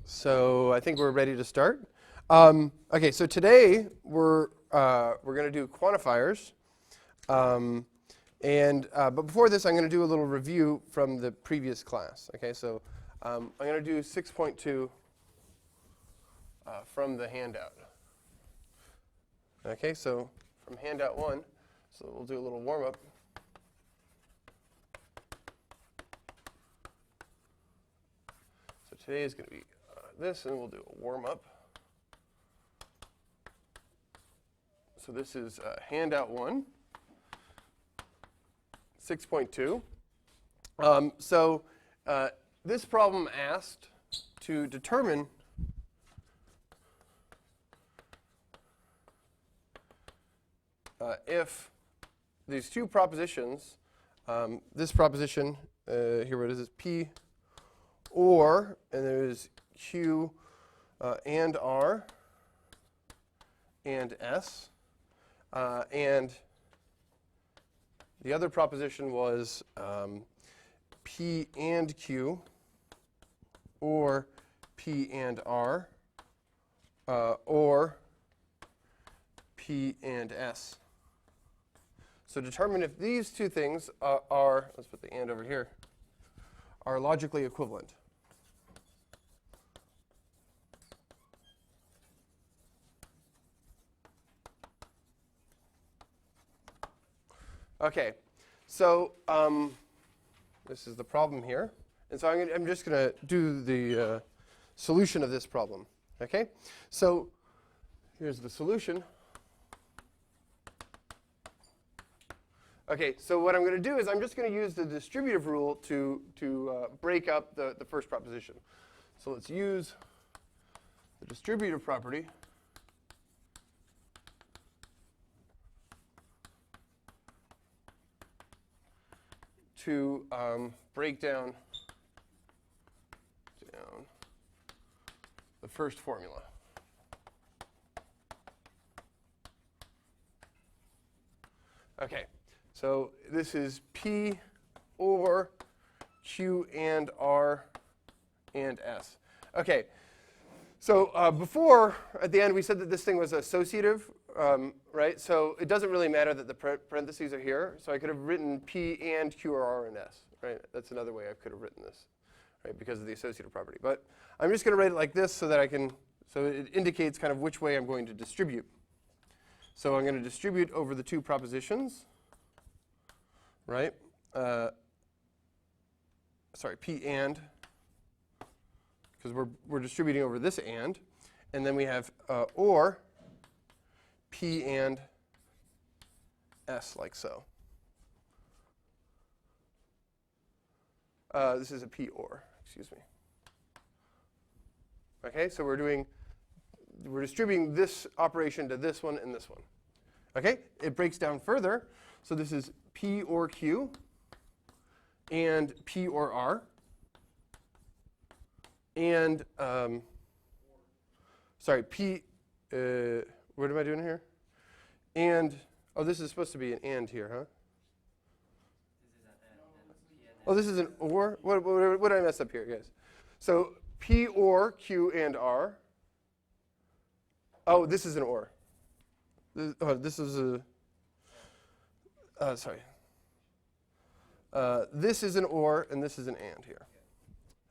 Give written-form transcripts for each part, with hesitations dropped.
So I think we're ready to start. Okay, so today we're going to do quantifiers. But before this, I'm going to do a little review from the previous class. Okay, so I'm going to do 6.2 from the handout. Okay, so from handout 1, so we'll do a little warm-up. So today is going to be this, and we'll do a warm-up. So this is handout 1, 6.2. This problem asked to determine if these two propositions, this proposition, here what is it, P or, and there's Q and R and S, and the other proposition was P and Q or P and R or P and S. So determine if these two things are, let's put the and over here, are logically equivalent. Okay, so this is the problem here. And so I'm just going to do the solution of this problem. Okay, so here's the solution. Okay, so what I'm going to do is I'm just going to use the distributive rule to break up the first proposition. So let's use the distributive property to break down the first formula. Okay, so this is P or Q and R and S. Okay, so before, at the end, we said that this thing was associative, right? So it doesn't really matter that the parentheses are here. So I could have written P and Q or R and S, right? That's another way I could have written this, right, because of the associative property. But I'm just going to write it like this so that I can, so it indicates kind of which way I'm going to distribute. So I'm going to distribute over the two propositions, right? Sorry, P and, because we're distributing over this and then we have or P and S like so. This is a P or, excuse me. Okay, so we're distributing this operation to this one and this one. Okay, it breaks down further. So this is P or Q and P or R. And, sorry, P, what am I doing here? And, oh, this is supposed to be an and here, huh? Oh, this is an or? What did I mess up here, guys? So P or Q and R. Oh, this is an or. This is a, sorry. This is an or, and this is an and here.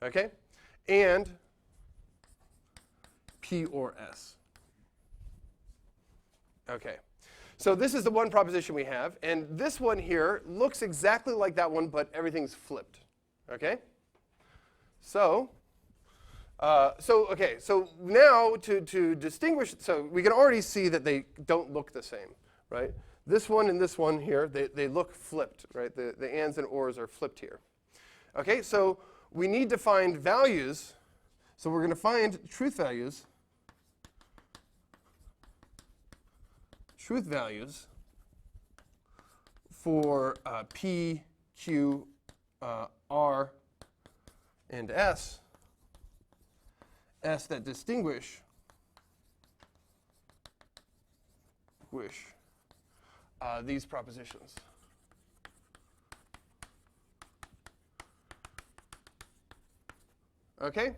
Okay? And P or S. Okay. So this is the one proposition we have. And this one here looks exactly like that one, but everything's flipped. Okay? So now to distinguish, so we can already see that they don't look the same, right? This one and this one here, they look flipped, right? The ands and ors are flipped here. Okay, so we need to find values. So we're going to find truth values for P, Q, R, and S that distinguish these propositions. Okay?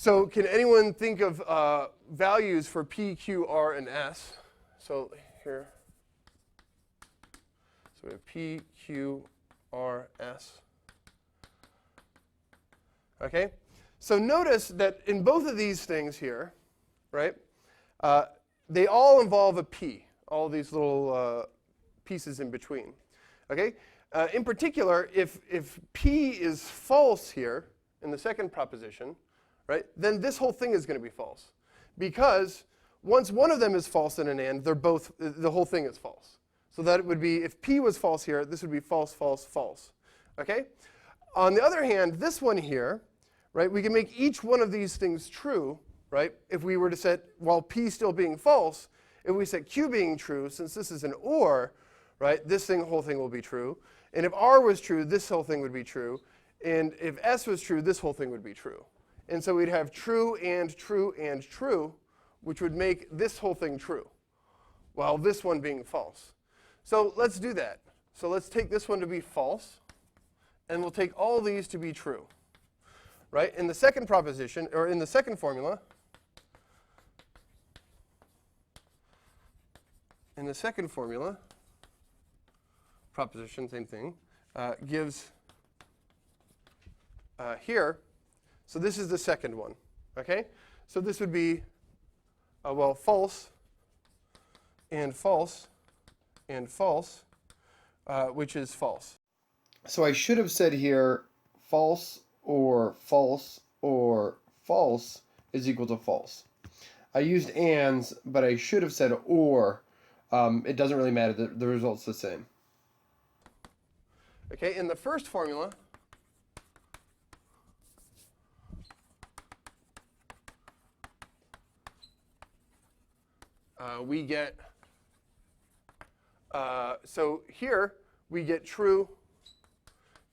So can anyone think of values for P, Q, R, and S? So here, so we have P, Q, R, S. Okay? So notice that in both of these things here, right, they all involve a P, all these little pieces in between. Okay? In particular, if P is false here in the second proposition, right, then this whole thing is going to be false. Because once one of them is false in an AND, they're both, the whole thing is false. So that it would be, if P was false here, this would be false, false, false. Okay? On the other hand, this one here, right, we can make each one of these things true, right, if we were to set, while P still being false, if we set Q being true, since this is an OR, right, this whole thing will be true. And if R was true, this whole thing would be true. And if S was true, this whole thing would be true. And so we'd have true and true and true, which would make this whole thing true, while this one being false. So let's do that. So let's take this one to be false, and we'll take all these to be true. Right? In the second proposition, or in the second formula, proposition, same thing, gives here. So this is the second one. Okay? So this would be, well, false and false and false, which is false. So I should have said here false or false or false is equal to false. I used ands, but I should have said or. It doesn't really matter. The result's the same. Okay, in the first formula, we get, so here we get true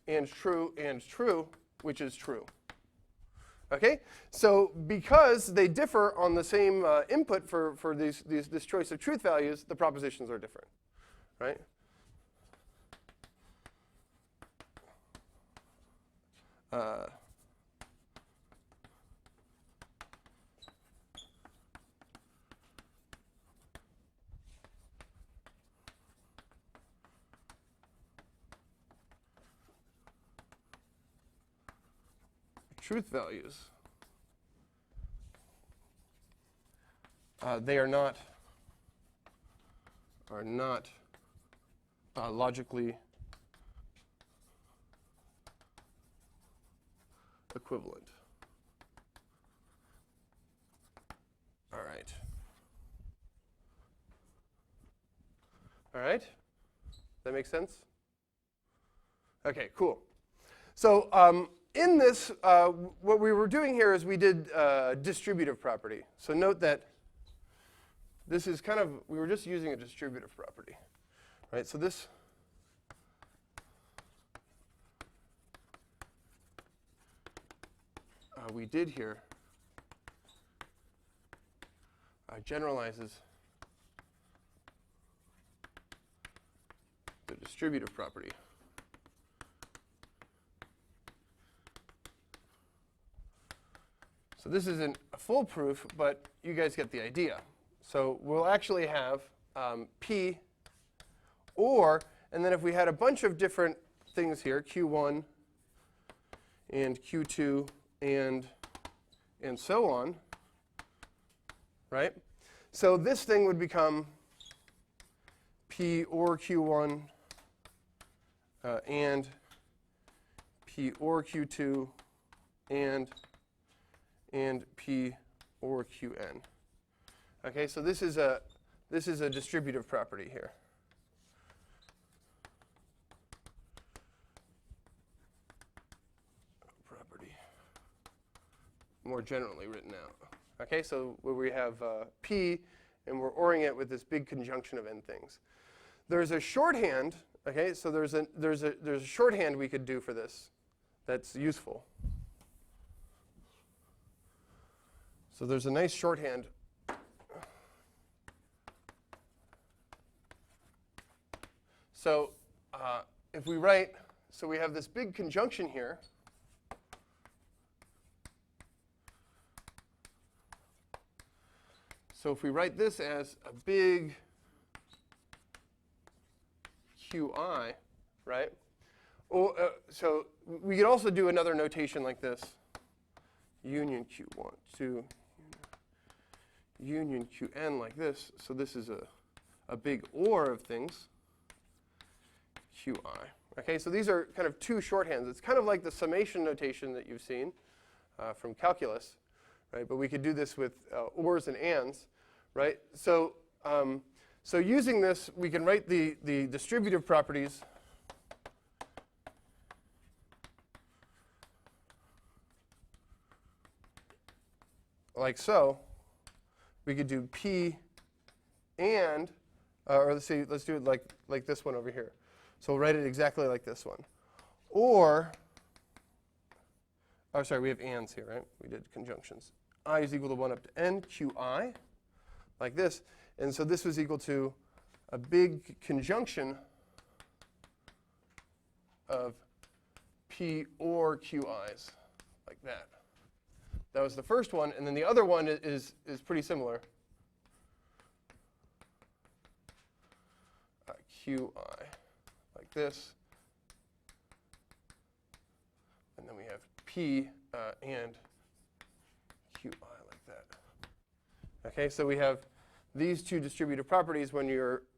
and true and true, which is true. Okay? So because they differ on the same input for this choice of truth values, the propositions are different. Right? Truth values, they are not logically equivalent. All right. All right? That makes sense? Okay, cool. So in this, what we were doing here is we did distributive property. So note that this is kind of, we were just using a distributive property. Right? So this, we did here generalizes the distributive property. So this isn't a full proof, but you guys get the idea. So we'll actually have P or, and then if we had a bunch of different things here, Q1 and Q2 and so on, right? So this thing would become P or Q1 and P or Q2 and P or Qn. Okay, so this is a distributive property here. Property. More generally written out. Okay, so where we have P and we're ORing it with this big conjunction of n things. There's a shorthand. Okay, so there's a shorthand we could do for this that's useful. So there's a nice shorthand. So if we write, so we have this big conjunction here. So if we write this as a big QI, right? So we could also do another notation like this. Union Q1 to union Qn like this. So this is a big OR of things, Qi. Okay, so these are kind of two shorthands. It's kind of like the summation notation that you've seen from calculus, right? But we could do this with ORs and ANDs, right? So, so using this, we can write the distributive properties like so. We could do P and, or let's do it like this one over here. So we'll write it exactly like this one. Or, oh, sorry, we have ands here, right? We did conjunctions. I is equal to 1 up to n, Qi, like this. And so this was equal to a big conjunction of P or Qi's, like that. That was the first one. And then the other one is pretty similar. Qi, like this. And then we have P and Qi like that. Okay, so we have these two distributive properties when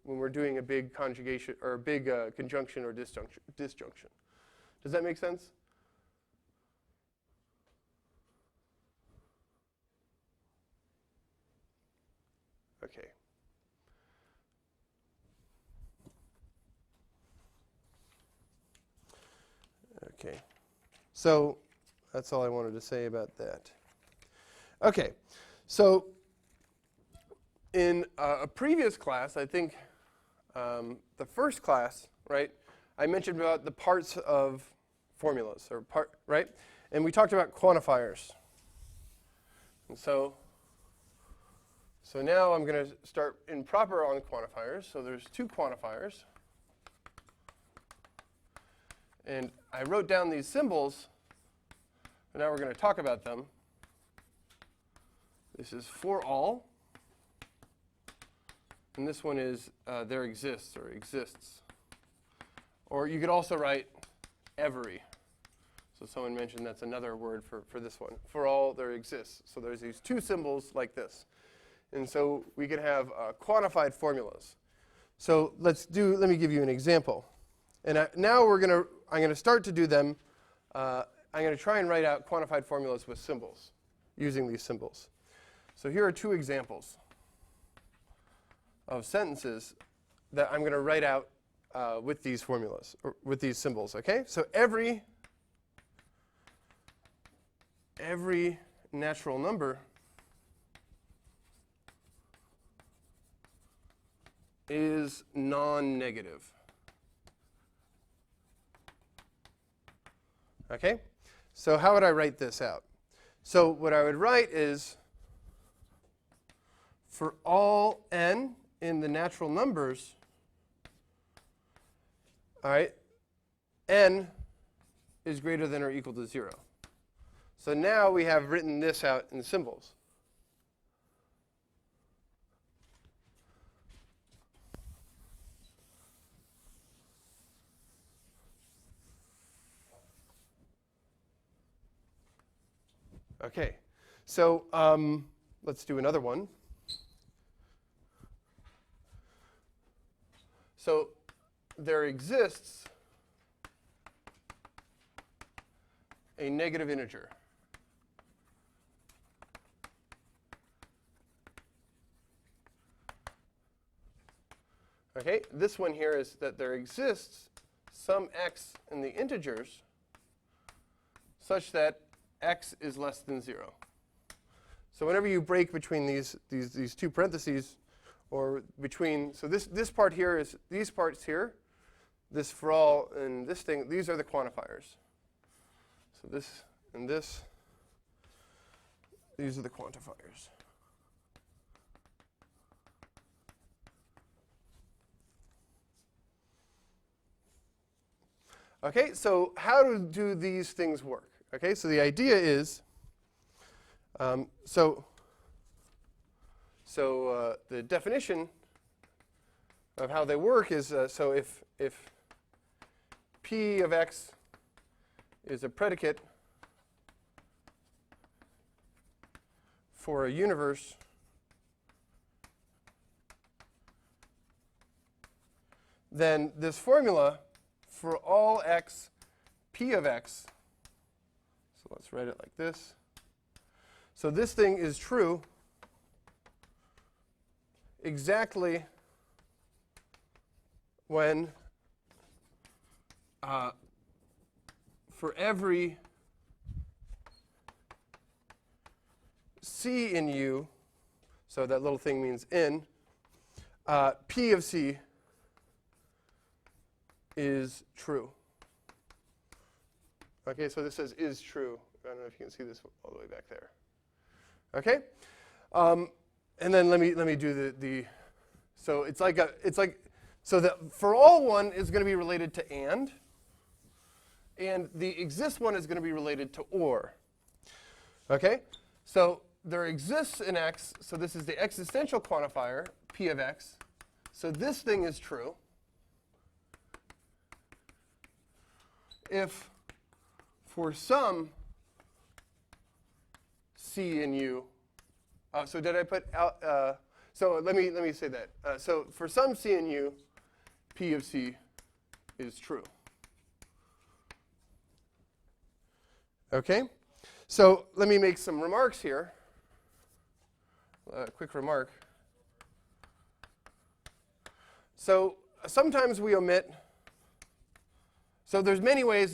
we're doing a big conjugation or a big conjunction or disjunction. Does that make sense? Okay. Okay. So that's all I wanted to say about that. Okay. So in a previous class, I think the first class, right, I mentioned about the parts of formulas, or right? And we talked about quantifiers. And so now I'm going to start in proper on quantifiers. So there's two quantifiers. And I wrote down these symbols, and now we're going to talk about them. This is for all. And this one is there exists or exists. Or you could also write every. So someone mentioned that's another word for this one. For all there exists. So there's these two symbols like this. And so we can have quantified formulas. So let me give you an example. And now I'm going to start to do them. I'm going to try and write out quantified formulas with symbols, using these symbols. So here are two examples of sentences that I'm going to write out with these formulas, or with these symbols, okay? So every natural number is non-negative. Okay? So how would I write this out? So what I would write is for all n in the natural numbers, all right, n is greater than or equal to 0. So now we have written this out in symbols. Okay, so let's do another one. So there exists a negative integer. Okay, this one here is that there exists some x in the integers such that x is less than 0. So whenever you break between these two parentheses, or between, so this part here is, these parts here, this for all and this thing, these are the quantifiers. So this and this, these are the quantifiers. Okay, so how do these things work? Okay, so the idea is, so So the definition of how they work is, so if P of x is a predicate for a universe then this formula for all x P of x, so let's write it like this. So this thing is true exactly when for every C in U, so that little thing means in, P of C is true. Okay, so this says is true. I don't know if you can see this all the way back there. Okay, and then let me do the so it's like so that for all one is going to be related to and the exist one is going to be related to or. Okay, so there exists an x, so this is the existential quantifier P of x. So this thing is true if for some C in U, so did I put out, so let me say that. So for some C in U, P of C is true. Okay, so let me make some remarks here. Quick remark. So sometimes we omit. So there's many ways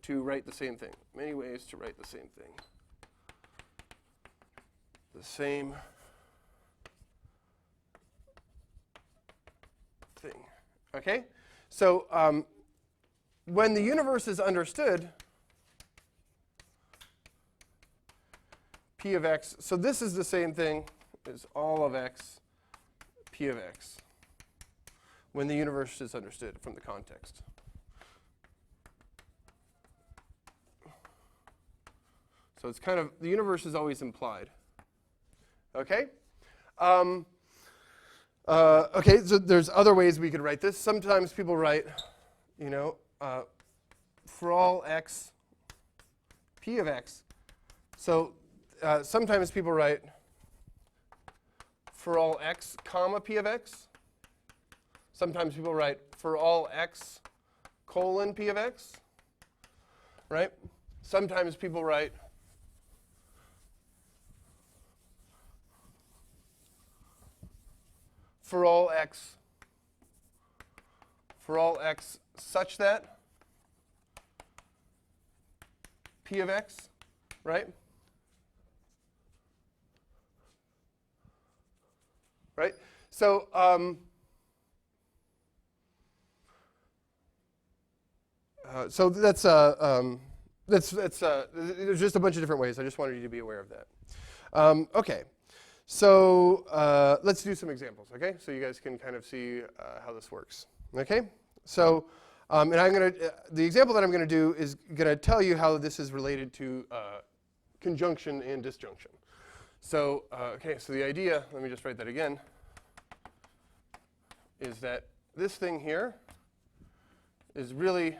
to write the same thing. Many ways to write the same thing. The same thing. Okay? So when the universe is understood, P of x, so this is the same thing as all of x, P of x, when the universe is understood from the context. So it's kind of, the universe is always implied. Okay? Okay, so there's other ways we could write this. Sometimes people write, for all x, P of x. So sometimes people write for all x, comma, P of x. Sometimes people write for all x, colon, P of x. Right? Sometimes people write for all x such that P of x, right? Right? So so that's there's just a bunch of different ways. I just wanted you to be aware of that. Okay. So let's do some examples, okay? So you guys can kind of see how this works, okay? So, and I'm going to, the example that I'm going to do is going to tell you how this is related to conjunction and disjunction. So, okay, so the idea, let me just write that again, is that this thing here is really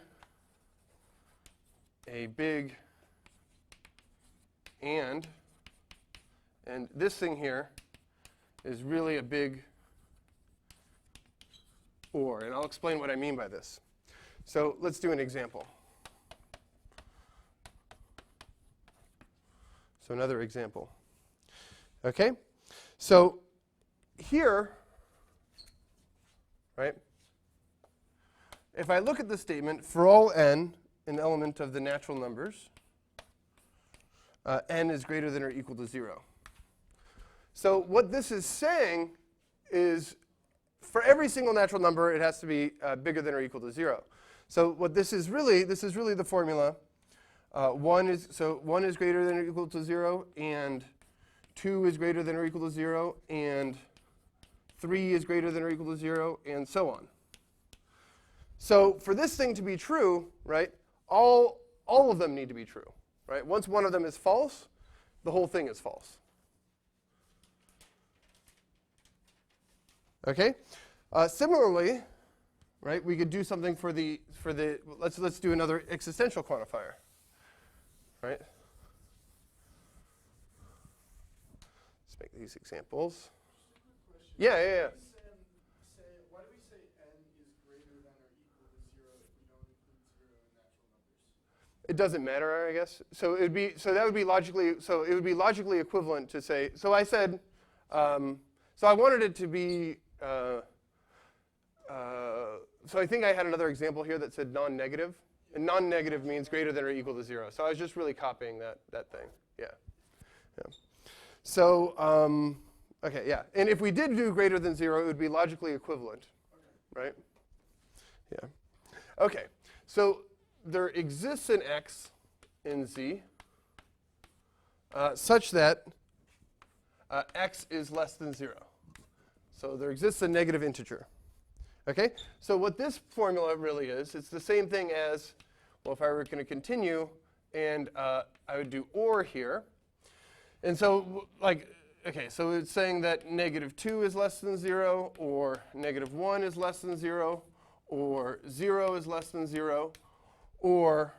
a big and this thing here is really a big or. And I'll explain what I mean by this. So let's do an example. So another example. Okay? So here, right, if I look at the statement, for all n, an element of the natural numbers, n is greater than or equal to 0. So what this is saying is for every single natural number, it has to be bigger than or equal to 0. So what this is really the formula. 1 is greater than or equal to 0, and 2 is greater than or equal to 0, and 3 is greater than or equal to 0, and so on. So for this thing to be true, right, all of them need to be true. Right? Once one of them is false, the whole thing is false. Okay. Similarly, right, we could do something for the let's do another existential quantifier, right? Let's make these examples. Yeah. Why do we say n is greater than or equal to 0 if we don't include 0 in natural numbers? It doesn't matter, I guess. So it would be logically equivalent to say. So I said, so I wanted it to be. So I think I had another example here that said non-negative, and non-negative means greater than or equal to 0. So I was just really copying that thing. Yeah. So okay, yeah. And if we did do greater than 0, it would be logically equivalent, right? Yeah. Okay. So there exists an x in Z such that x is less than 0. So there exists a negative integer. Okay? So what this formula really is, it's the same thing as, well, if I were going to continue, and I would do OR here. And so, okay, so it's saying that -2 is less than 0, or -1 is less than 0, or 0 is less than 0, or,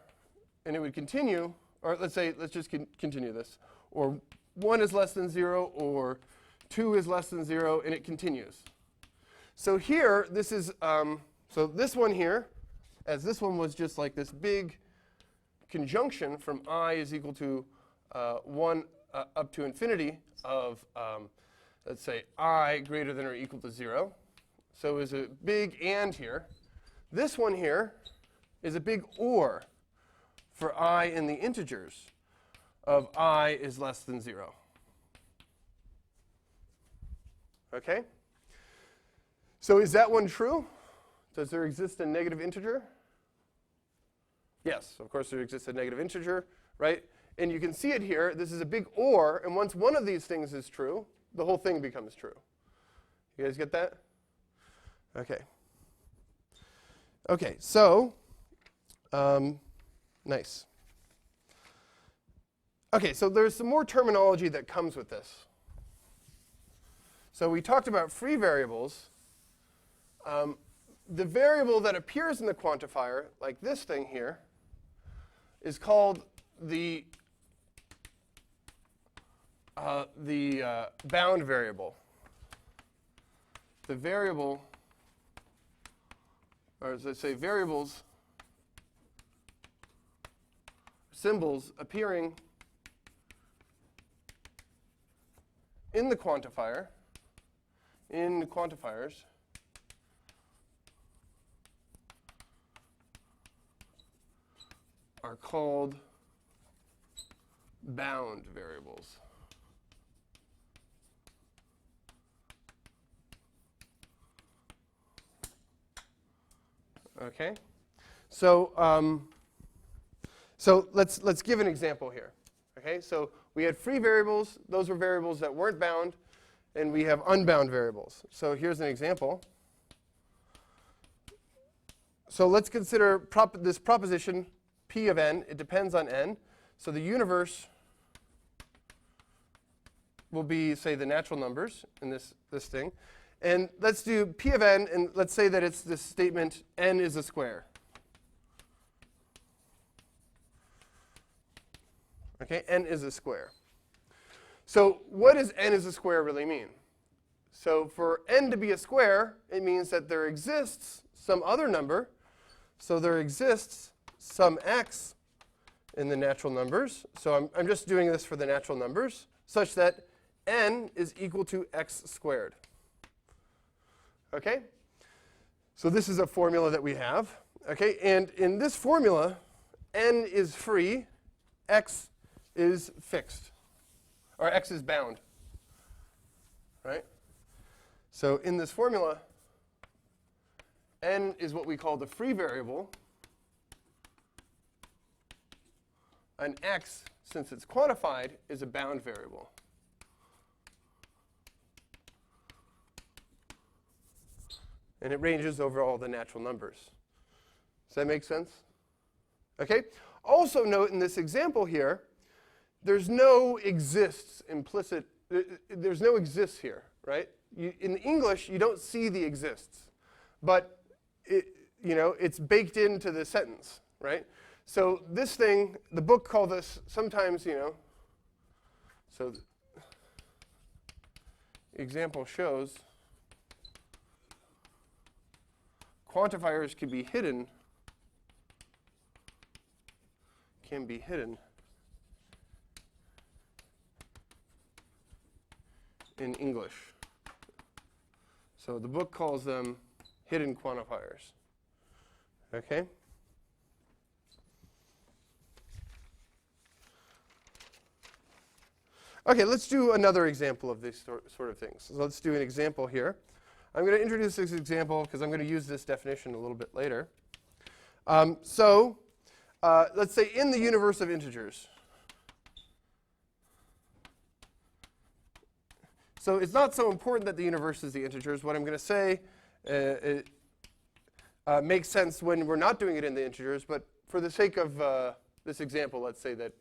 and it would continue, or let's just continue this, or 1 is less than 0, or 2 is less than 0, and it continues. So here, this is, so this one here, as this one was just like this big conjunction from I is equal to 1 up to infinity of, let's say, I greater than or equal to 0. So is a big and here. This one here is a big or for I in the integers of I is less than 0. Okay? So is that one true? Does there exist a negative integer? Yes, of course there exists a negative integer, right? And you can see it here. This is a big or, and once one of these things is true, the whole thing becomes true. You guys get that? Okay. Okay, so, nice. Okay, so there's some more terminology that comes with this. So we talked about free variables. The variable that appears in the quantifier, like this thing here, is called the bound variable. The variable, or as I say, variables, symbols appearing in the quantifier, in quantifiers, are called bound variables. Okay, so let's give an example here. Okay, so we had free variables; those were variables that weren't bound, and we have unbound variables. So here's an example. So let's consider this proposition P of n. It depends on n. So the universe will be, say, the natural numbers in this thing. And let's do P of n, and let's say that it's this statement, n is a square. Okay, n is a square. So what does n is a square really mean? So for n to be a square, it means that there exists some other number. So there exists some x in the natural numbers. So I'm just doing this for the natural numbers, such that n is equal to x squared. Okay? So this is a formula that we have. Okay? And in this formula, n is free, x is fixed, or x is bound. Right? So in this formula, n is what we call the free variable. And x, since it's quantified, is a bound variable. And it ranges over all the natural numbers. Does that make sense? Okay? Also note in this example here, there's no exists implicit, there's no exists here, right? in English, you don't see the exists. But it's baked into the sentence, right? So this thing, the book called this sometimes, so the example shows quantifiers can be hidden in English. So the book calls them hidden quantifiers. Okay? Okay, let's do another example of these sort of things. So let's do an example here. I'm going to introduce this example because I'm going to use this definition a little bit later. Let's say in the universe of integers. So it's not so important that the universe is the integers. What I'm going to say makes sense when we're not doing it in the integers, but for the sake of this example, let's say that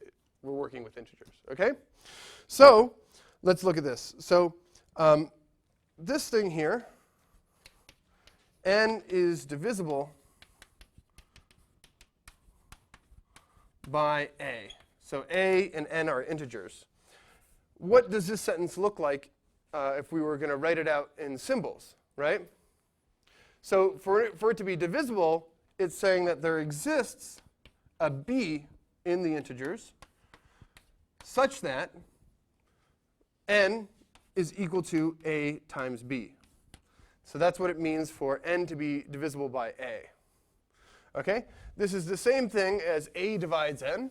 we're working with integers. Okay? So let's look at this. So this thing here, n is divisible by a. So a and n are integers. What does this sentence look like if we were going to write it out in symbols, right? So for it to be divisible, it's saying that there exists a b in the integers such that n is equal to a times b. So that's what it means for n to be divisible by a. Okay? This is the same thing as a divides n,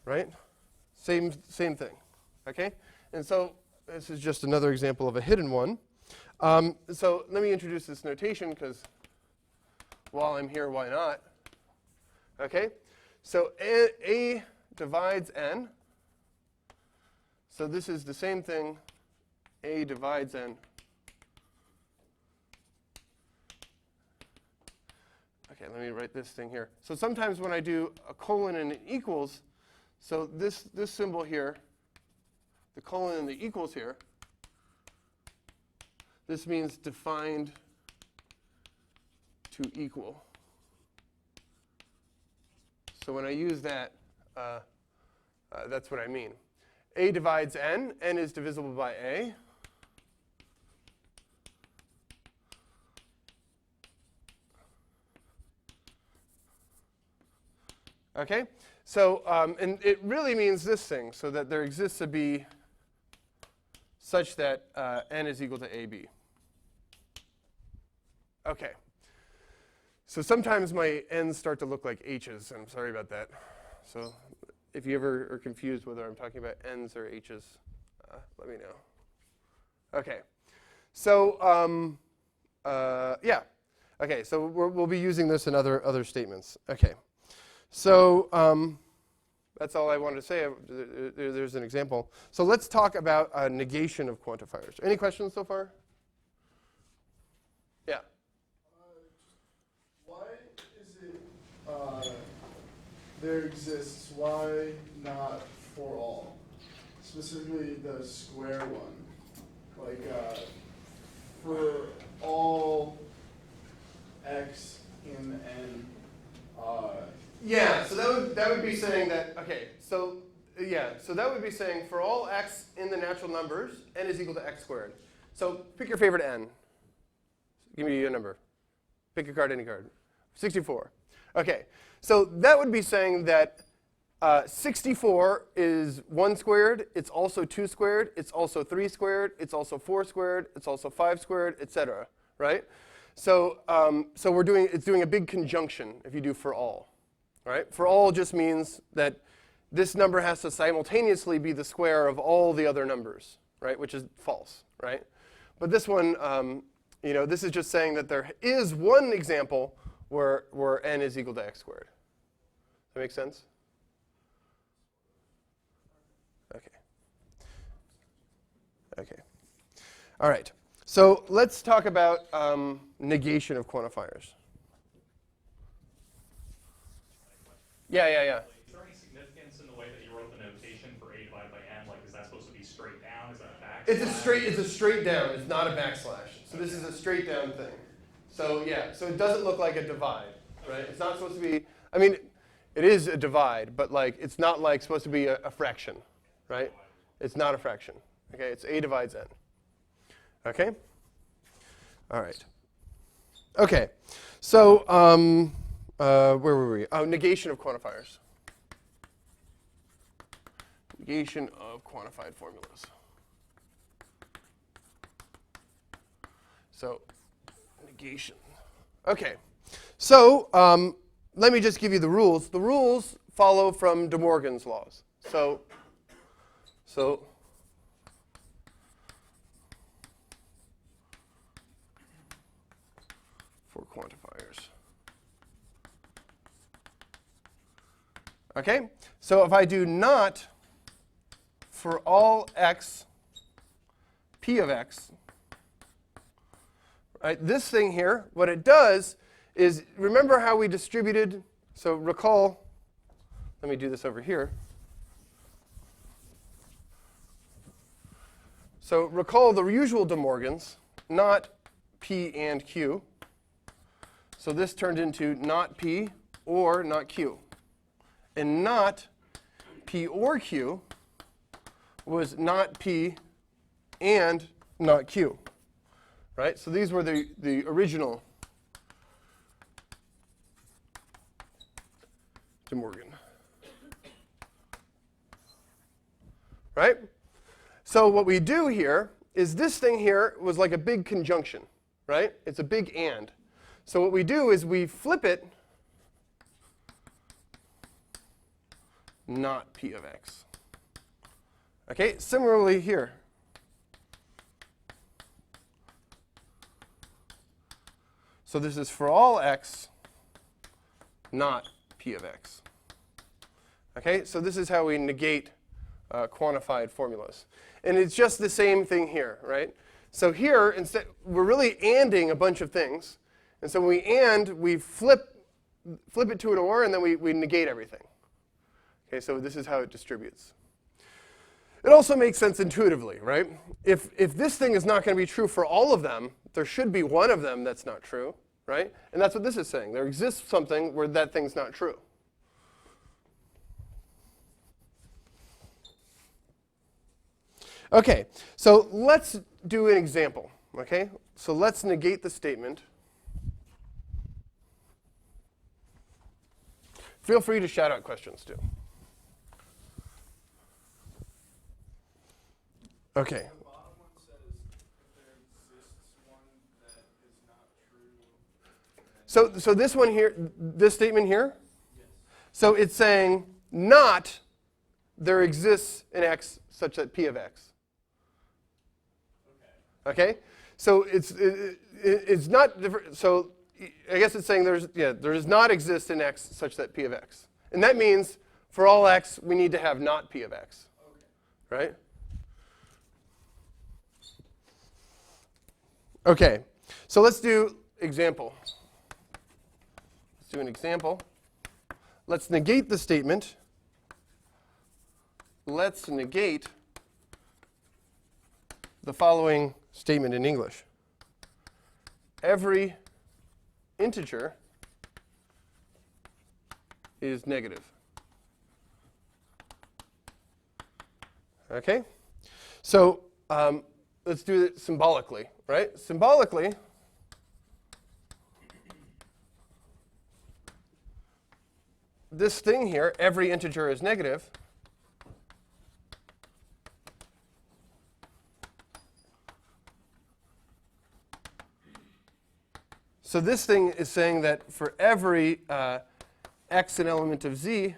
right? Same thing. Okay? And so this is just another example of a hidden one. So let me introduce this notation because while I'm here, why not? Okay? So a divides n. So this is the same thing, a divides n. Okay, let me write this thing here. So sometimes when I do a colon and an equals, so this symbol here, the colon and the equals here, this means defined to equal. So when I use that, that's what I mean. A divides n. N is divisible by a. Okay? So, and it really means this thing, so that there exists a b such that n is equal to ab. Okay. So sometimes my n's start to look like h's, and I'm sorry about that. So if you ever are confused whether I'm talking about n's or h's, let me know. Okay. So, yeah. Okay, so we'll be using this in other statements. Okay. So that's all I wanted to say. There's an example. So let's talk about negation of quantifiers. Any questions so far? Yeah. Why is it there exists, why not for all? Specifically the square one. Like for all x in n. Yeah, so that would be saying that, okay, so yeah, so that would be saying for all x in the natural numbers, n is equal to x squared. So pick your favorite n. Give me a number. Pick a card, any card. 64. Okay, so that would be saying that 64 is 1 squared, it's also 2 squared, it's also 3 squared, it's also 4 squared, it's also 5 squared, etc. Right? So it's doing a big conjunction if you do for all. Right? For all just means that this number has to simultaneously be the square of all the other numbers, right? Which is false, right? But this one, this is just saying that there is one example where n is equal to x squared. Does that make sense? Okay. Okay. All right. So let's talk about negation of quantifiers. Yeah. Is there any significance in the way that you wrote the notation for a divided by n? Like, is that supposed to be straight down? Is that a fact? It's a straight down. It's not a backslash. So this is a straight down thing. So yeah, so it doesn't look like a divide, right? It's not supposed to be, I mean, it is a divide, but like it's not like supposed to be a fraction, right? It's not a fraction. Okay, it's a divides n. Okay? All right. Okay. So where were we? Oh, negation of quantifiers. Negation of quantified formulas. So negation. Okay. So let me just give you the rules. The rules follow from De Morgan's laws. So for quantifiers. Okay? So if I do not for all x, p of x, right, this thing here, what it does is, remember how we distributed? So recall, let me do this over here. So recall the usual De Morgans, not p and q. So this turned into not p or not q. And not p or q was not p and not q. Right? So these were the original De Morgan. Right? So what we do here is this thing here was like a big conjunction. Right? It's a big and. So what we do is we flip it not p of x. Okay? Similarly here. So this is for all x, not p of x. Okay? So this is how we negate quantified formulas. And it's just the same thing here, right? So here, instead, we're really anding a bunch of things. And so when we and, we flip it to an or, and then we negate everything. Okay, so this is how it distributes. It also makes sense intuitively, right? If this thing is not going to be true for all of them, there should be one of them that's not true, right? And that's what this is saying. There exists something where that thing's not true. Okay, so let's do an example, okay? So let's negate the statement. Feel free to shout out questions, too. Okay. The bottom one says if there exists one that is not true. So this one here, this statement here, Yes. so it's saying not there exists an x such that p of x. Okay? So it's not different. So I guess it's saying there does not exist an x such that p of x. And that means for all x, we need to have not p of x. Okay. Right? Okay. So let's do example. Let's do an example. Let's negate the statement. Let's negate the following statement in English. Every integer is negative. Okay? So let's do it symbolically, right? Symbolically, this thing here, every integer is negative. So this thing is saying that for every x an element of z,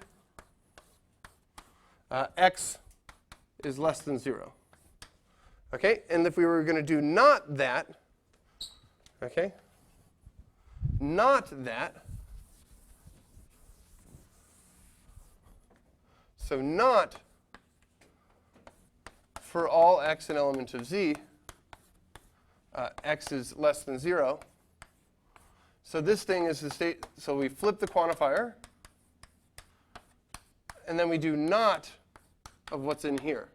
x is less than 0. Okay? And if we were going to do not that, okay, not that, so not for all x an element of z, x is less than 0. So this thing is the state, so we flip the quantifier, and then we do not of what's in here.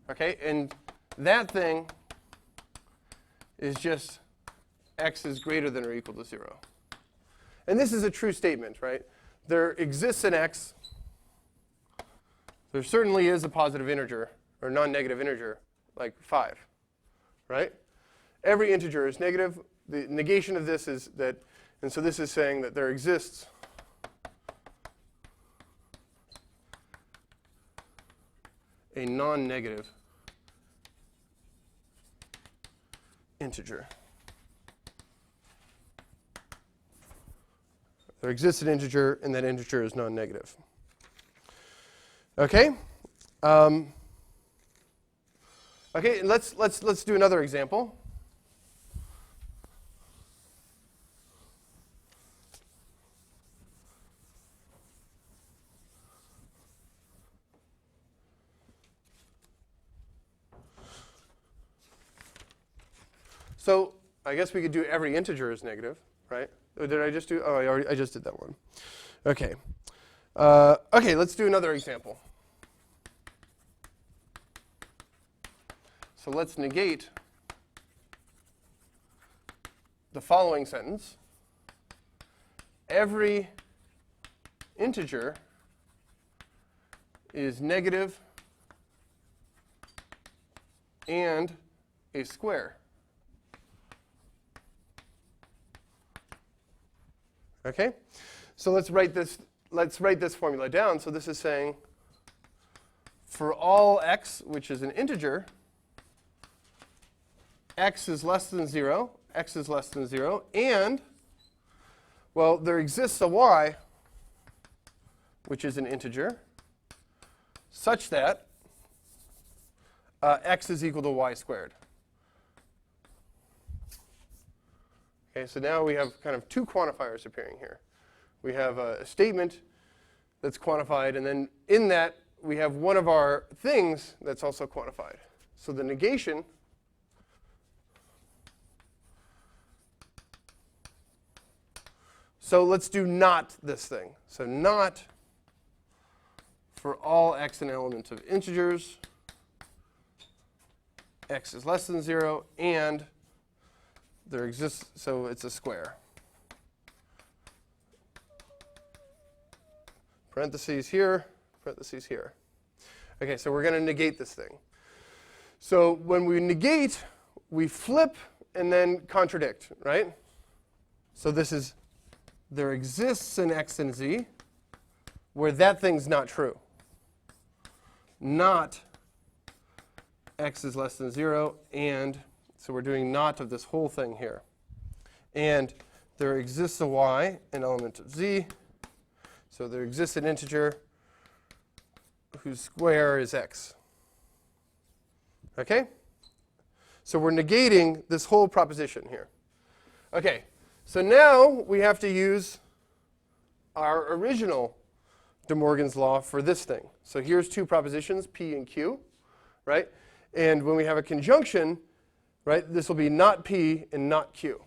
Okay, and that thing is just x is greater than or equal to 0. And this is a true statement, right? There exists an x. There certainly is a positive integer or non-negative integer, like 5, right? Every integer is negative. The negation of this is that, and so this is saying that there exists a non-negative integer. There exists an integer, and that integer is non-negative. Okay. Okay. Let's do another example. So I guess we could do every integer is negative, right? Or did I just do? Oh, I just did that one. Okay. Okay, let's do another example. So let's negate the following sentence. Every integer is negative and a square. Okay? So let's write this formula down. So this is saying for all x, which is an integer, x is less than 0, x is less than 0, and, well, there exists a y, which is an integer, such that x is equal to y squared. Okay, so now we have kind of two quantifiers appearing here. We have a statement that's quantified, and then in that we have one of our things that's also quantified. So the negation so let's do not this thing. So not for all x and elements of integers, x is less than 0, and there exists, so it's a square. Parentheses here, parentheses here. Okay, so we're going to negate this thing. So when we negate, we flip and then contradict, right? So this is, there exists an x and z where that thing's not true. Not x is less than 0, and so we're doing not of this whole thing here. And there exists a y, an element of z. So there exists an integer whose square is x. Okay? So we're negating this whole proposition here. Okay, so now we have to use our original De Morgan's law for this thing. So here's two propositions, P and Q, right? And when we have a conjunction, right, this will be not P and not Q.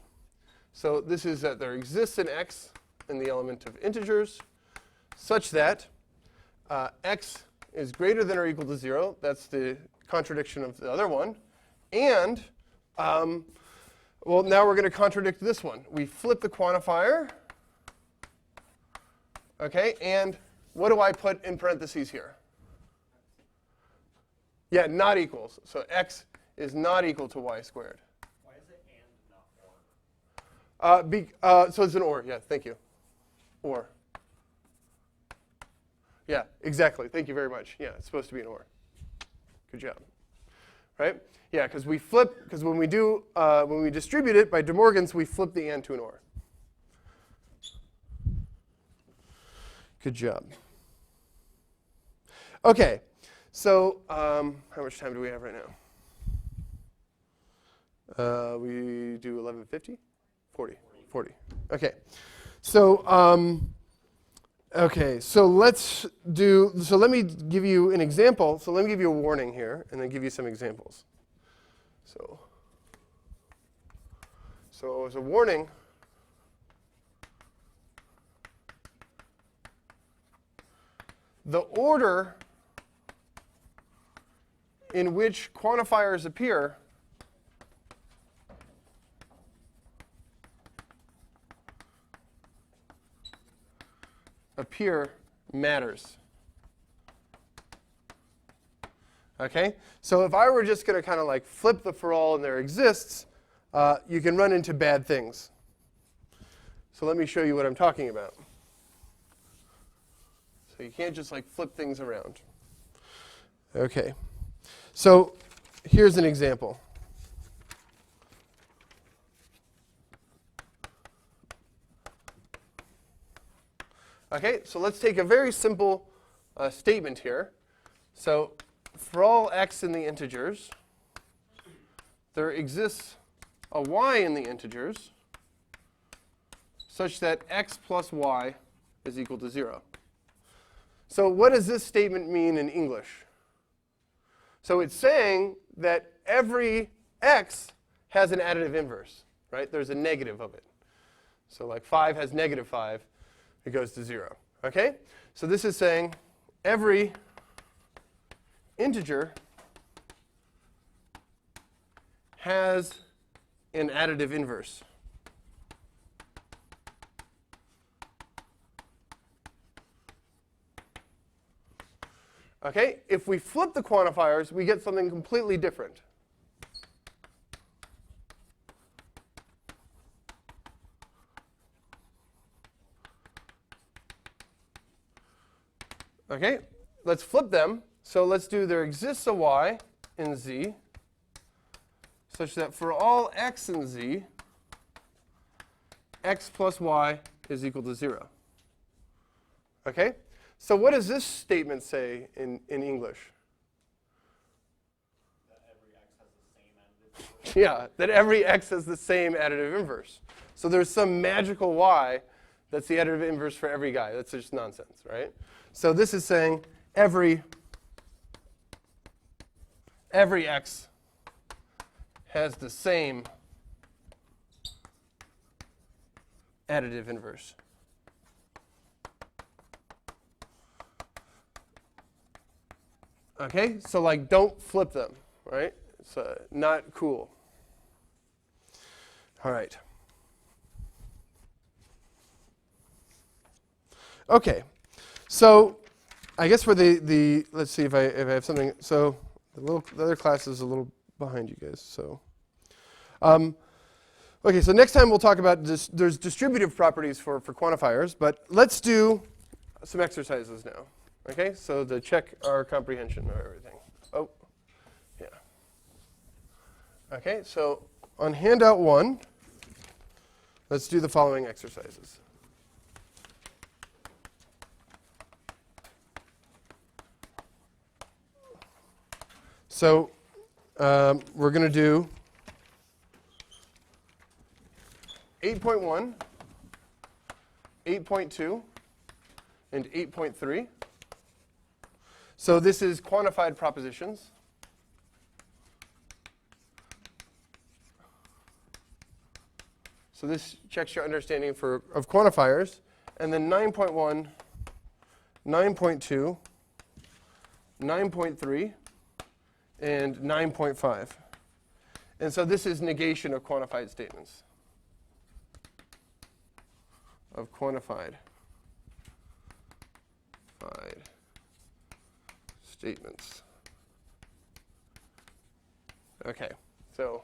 So this is that there exists an x in the element of integers such that x is greater than or equal to 0. That's the contradiction of the other one. And, well, now we're going to contradict this one. We flip the quantifier. OK, and what do I put in parentheses here? Yeah, not equals. So x is not equal to y squared. Why is it and not or? So it's an or. Yeah, thank you. Or. Yeah, exactly. Thank you very much. Yeah, it's supposed to be an or. Good job. Right? Yeah, because we flip, because when we distribute it by De Morgan's, we flip the and to an or. Good job. Okay, so how much time do we have right now? We do 11:50? 40. Okay. So okay, so let me give you an example. So let me give you a warning here and then give you some examples. So as a warning, the order in which quantifiers appear matters. Okay? So if I were just going to kind of like flip the for all and there exists, you can run into bad things. So let me show you what I'm talking about. So you can't just like flip things around. Okay. So here's an example. Okay, so let's take a very simple statement here. So for all x in the integers, there exists a y in the integers such that x plus y is equal to 0. So what does this statement mean in English? So it's saying that every x has an additive inverse, right? There's a negative of it. So like 5 has negative 5, it goes to 0. Okay? So this is saying every integer has an additive inverse. Okay? If we flip the quantifiers, we get something completely different. Okay? Let's flip them. So let's do there exists a y in z such that for all x in z, x plus y is equal to 0. Okay? So what does this statement say in English? That every x has the same additive inverse. Yeah, that every x has the same additive inverse. So there's some magical y that's the additive inverse for every guy. That's just nonsense, right? So this is saying every x has the same additive inverse. Okay, so like don't flip them, right? It's not cool. All right. Okay, so I guess for the let's see if I have something. So the other class is a little behind you guys. So okay, so next time we'll talk about there's distributive properties for quantifiers, but let's do some exercises now. Okay, so to check our comprehension of everything. Oh, yeah. Okay, so on handout 1, let's do the following exercises. So we're going to do 8.1, 8.2, and 8.3. So this is quantified propositions. So this checks your understanding of quantifiers. And then 9.1, 9.2, 9.3, and 9.5. And so this is negation of quantified statements. Of quantified statements. Okay, so